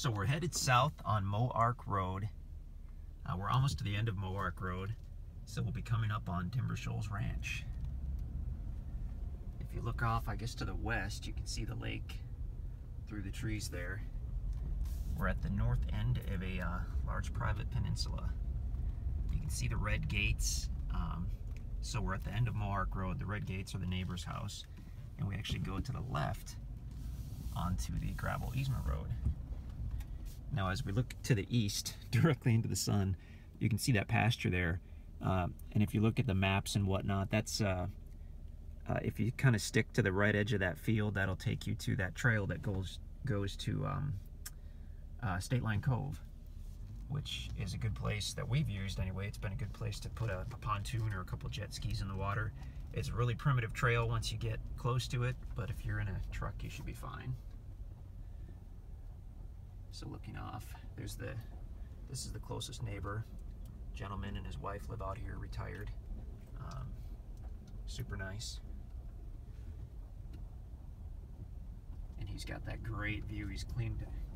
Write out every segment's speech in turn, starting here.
So we're headed south on Moark Road. We're almost to the end of Moark Road, so we'll be coming up on Timber Shoals Ranch. If you look off, I guess to the west, you can see the lake through the trees there. We're at the north end of a large private peninsula. You can see the red gates. So we're at the end of Moark Road. The red gates are the neighbor's house, and we actually go to the left onto the gravel easement road. Now as we look to the east, directly into the sun, you can see that pasture there. And if you look at the maps and whatnot, that's if you kind of stick to the right edge of that field, that'll take you to that trail that goes to State Line Cove, which is a good place that we've used anyway. It's been a good place to put a pontoon or a couple jet skis in the water. It's a really primitive trail once you get close to it, but if you're in a truck, you should be fine. So looking off, this is the closest neighbor. Gentleman and his wife live out here, retired. Super nice. And he's got that great view. He's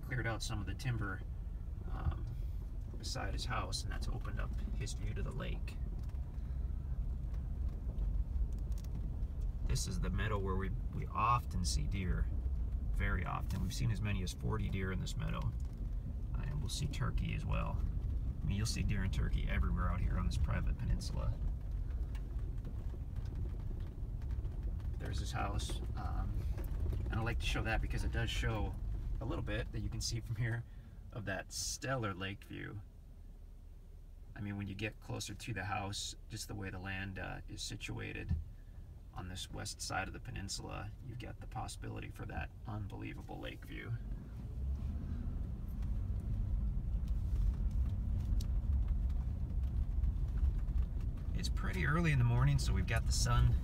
cleared out some of the timber beside his house, and that's opened up his view to the lake. This is the meadow where we often see deer, very often. We've seen as many as 40 deer in this meadow, and we'll see turkey as well. I mean, you'll see deer and turkey everywhere out here on this private peninsula. There's his house, and I like to show that because it does show a little bit that you can see from here of that stellar lake view. I mean, when you get closer to the house, just the way the land is situated on this west side of the peninsula, you get the possibility for that unbelievable lake view. It's pretty early in the morning, so we've got the sun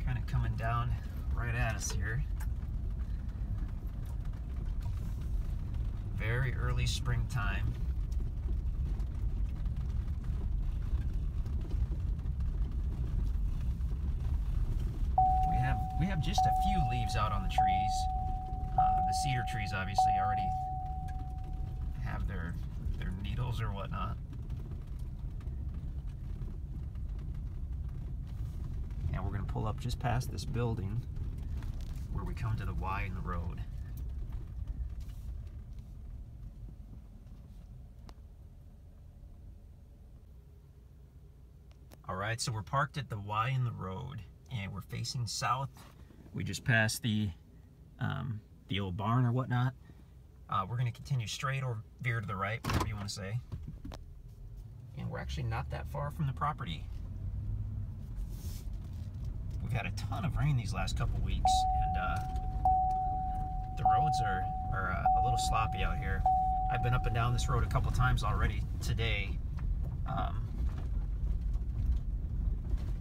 kind of coming down right at us here. Very early springtime. We have just a few leaves out on the trees. The cedar trees obviously already have their needles or whatnot. And we're going to pull up just past this building where we come to the Y in the road. Alright, so we're parked at the Y in the road, and we're facing south. We just passed the old barn or whatnot. We're going to continue straight or veer to the right, whatever you want to say. And we're actually not that far from the property. We've had a ton of rain these last couple weeks, and the roads are a little sloppy out here. I've been up and down this road a couple times already today.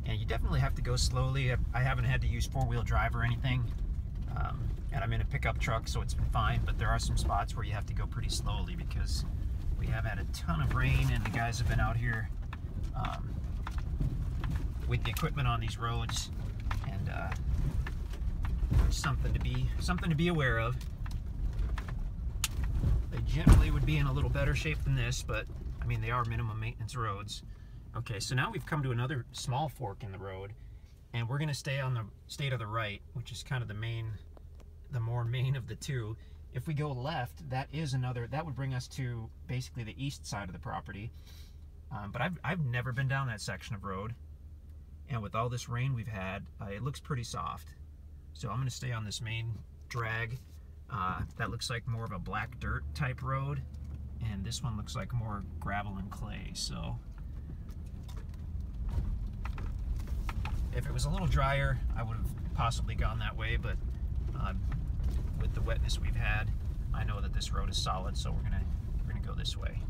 And you definitely have to go slowly. I haven't had to use four-wheel drive or anything, and I'm in a pickup truck, so it's been fine, but there are some spots where you have to go pretty slowly because we have had a ton of rain, and the guys have been out here with the equipment on these roads, and something to be aware of. They generally would be in a little better shape than this, but I mean, they are minimum maintenance roads. Okay, so now we've come to another small fork in the road, and we're going to stay on the to the right, which is kind of the more main of the two. If we go left, that would bring us to basically the east side of the property. But I've never been down that section of road, and with all this rain we've had, it looks pretty soft. So I'm going to stay on this main drag. That looks like more of a black dirt type road, and this one looks like more gravel and clay. So if it was a little drier, I would have possibly gone that way, but with the wetness we've had, I know that this road is solid, so we're gonna go this way.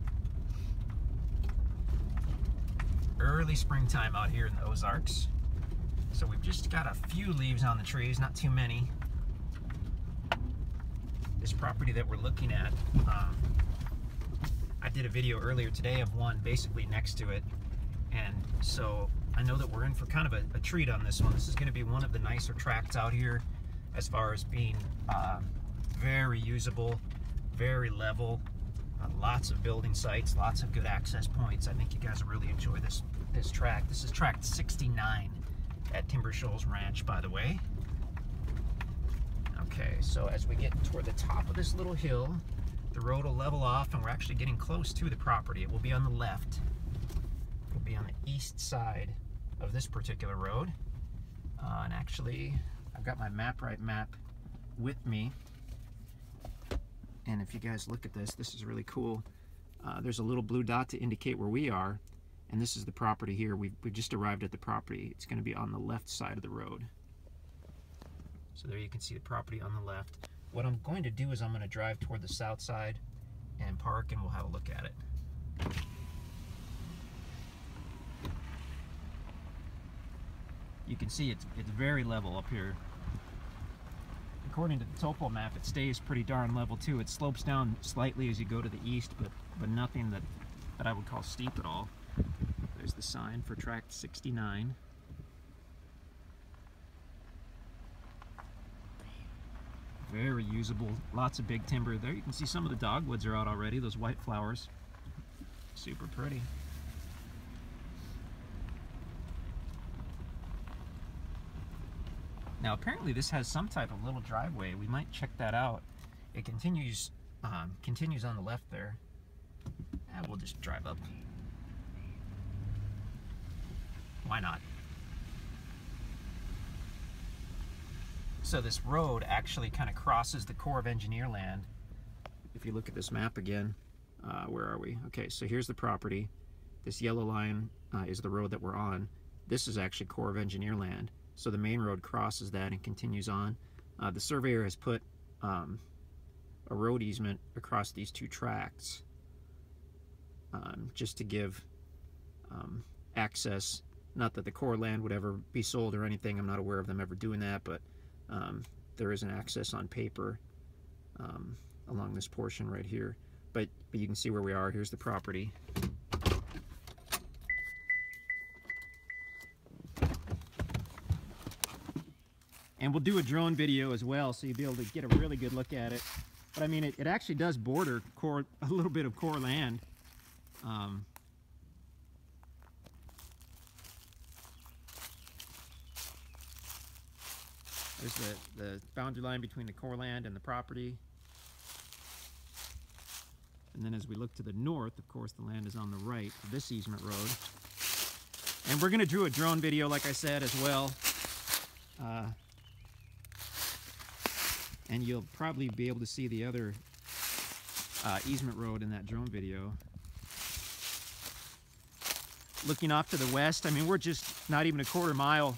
Early springtime out here in the Ozarks, so we've just got a few leaves on the trees, not too many. This property that we're looking at, I did a video earlier today of one basically next to it, and so I know that we're in for kind of a treat on this one. This is going to be one of the nicer tracts out here as far as being very usable, very level, lots of building sites, lots of good access points. I think you guys will really enjoy this track. This is track 69 at Timber Shoals Ranch, by the way. Okay, so as we get toward the top of this little hill, the road will level off and we're actually getting close to the property. It will be on the left. It will be on the east side of this particular road. And actually, I've got my map with me. And if you guys look at this, this is really cool. There's a little blue dot to indicate where we are. And this is the property here. We've just arrived at the property. It's going to be on the left side of the road. So there you can see the property on the left. What I'm going to do is I'm going to drive toward the south side and park, and we'll have a look at it. You can see it's very level up here. According to the topo map, it stays pretty darn level too. It slopes down slightly as you go to the east, but nothing that I would call steep at all. There's the sign for track 69. Very usable, lots of big timber there. You can see some of the dogwoods are out already, those white flowers. Super pretty. Now apparently this has some type of little driveway. We might check that out. It continues on the left there. And we'll just drive up. Why not? So this road actually kind of crosses the Corps of Engineer land. If you look at this map again, where are we? Okay, so here's the property. This yellow line is the road that we're on. This is actually Corps of Engineer land. So the main road crosses that and continues on. The surveyor has put a road easement across these two tracts just to give access. Not that the Corps land would ever be sold or anything. I'm not aware of them ever doing that, but there is an access on paper along this portion right here. But you can see where we are. Here's the property. And we'll do a drone video as well, so you'll be able to get a really good look at it. But I mean, it actually does border a little bit of Corps land. There's the boundary line between the Corps land and the property. And then as we look to the north, of course, the land is on the right of this easement road. And we're going to do a drone video, like I said, as well. And you'll probably be able to see the other easement road in that drone video. Looking off to the west, I mean, we're just not even a quarter mile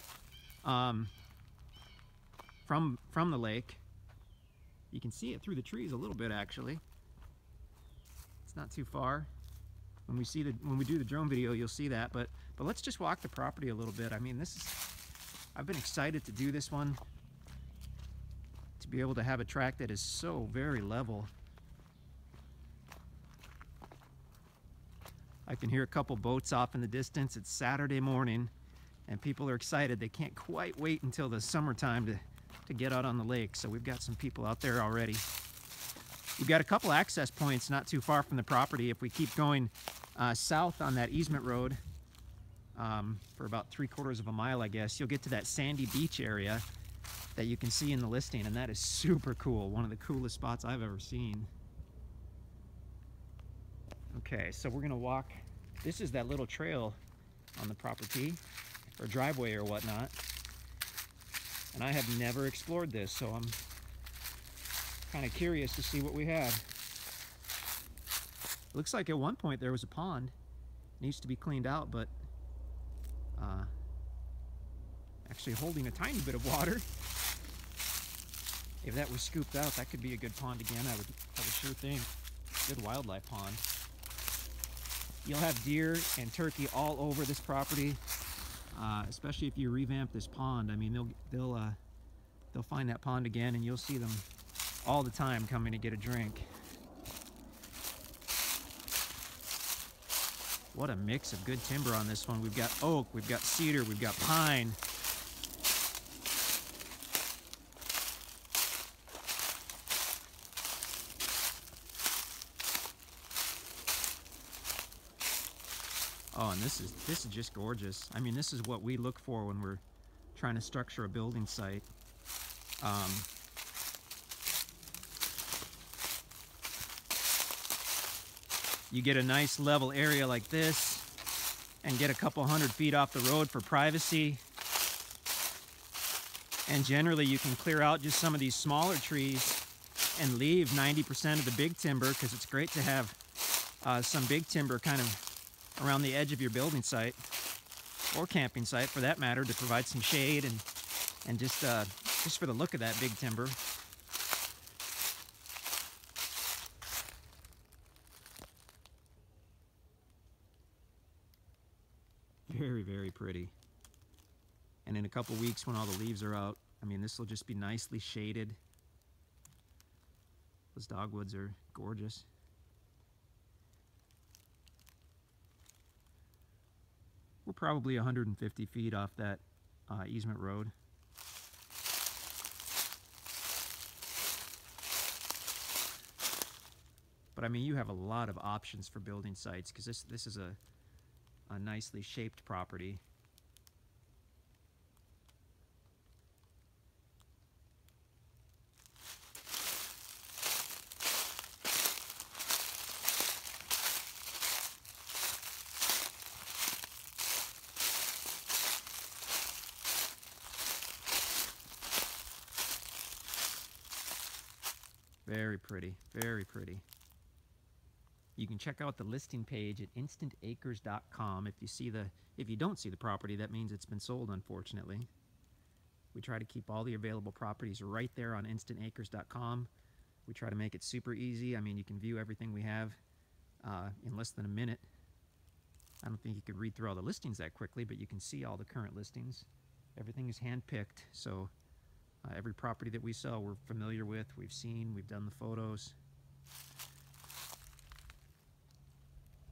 from the lake. You can see it through the trees a little bit, actually. It's not too far. When we do the drone video, you'll see that. But let's just walk the property a little bit. I mean, I've been excited to do this one, to be able to have a track that is so very level. I can hear a couple boats off in the distance. It's Saturday morning and people are excited. They can't quite wait until the summertime to get out on the lake. So we've got some people out there already. We've got a couple access points not too far from the property. If we keep going south on that easement road for about 3/4 of a mile, I guess, you'll get to that sandy beach area that you can see in the listing, and that is super cool. One of the coolest spots I've ever seen. Okay, so we're gonna walk. This is that little trail on the property, or driveway or whatnot. And I have never explored this, so I'm kind of curious to see what we have. Looks like at one point there was a pond. Needs to be cleaned out, but actually holding a tiny bit of water. If that was scooped out, that could be a good pond again. I would sure think. Good wildlife pond. You'll have deer and turkey all over this property, especially if you revamp this pond. I mean, they'll find that pond again, and you'll see them all the time coming to get a drink. What a mix of good timber on this one. We've got oak, we've got cedar, we've got pine. Oh, and this is just gorgeous. I mean, this is what we look for when we're trying to structure a building site. You get a nice level area like this and get a couple 100 feet off the road for privacy. And generally you can clear out just some of these smaller trees and leave 90% of the big timber, because it's great to have some big timber kind of around the edge of your building site, or camping site for that matter, to provide some shade and just for the look of that big timber. Very, very pretty. And in a couple weeks when all the leaves are out, I mean, this will just be nicely shaded. Those dogwoods are gorgeous. We're probably 150 feet off that easement road. But I mean, you have a lot of options for building sites, because this is a nicely shaped property. Very pretty, very pretty. You can check out the listing page at InstantAcres.com. If you don't see the property, that means it's been sold, unfortunately. We try to keep all the available properties right there on InstantAcres.com. We try to make it super easy. I mean, you can view everything we have in less than a minute. I don't think you could read through all the listings that quickly, but you can see all the current listings. Everything is hand-picked, so every property that we sell we're familiar with, we've seen, we've done the photos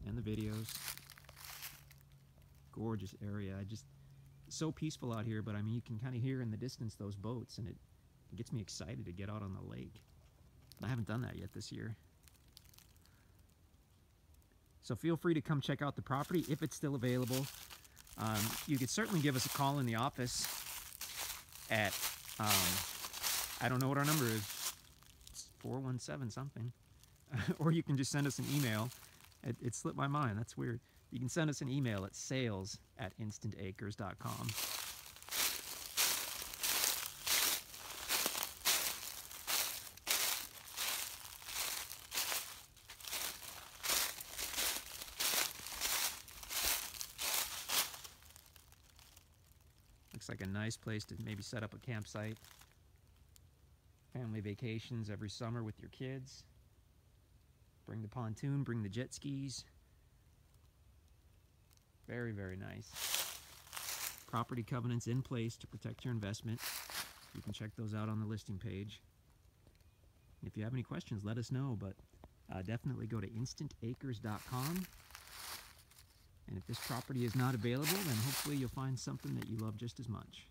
and the videos. Gorgeous area. It's so peaceful out here, but I mean, you can kind of hear in the distance those boats, and it gets me excited to get out on the lake. I haven't done that yet this year. So feel free to come check out the property if it's still available. You could certainly give us a call in the office at I don't know what our number is. It's 417 something. Or you can just send us an email. It slipped my mind. That's weird. You can send us an email at sales@instantacres.com. Looks like a nice place to maybe set up a campsite. Family vacations every summer with your kids. Bring the pontoon, bring the jet skis. Very, very nice. Property covenants in place to protect your investment. You can check those out on the listing page. If you have any questions, let us know, but definitely go to InstantAcres.com. And if this property is not available, then hopefully you'll find something that you love just as much.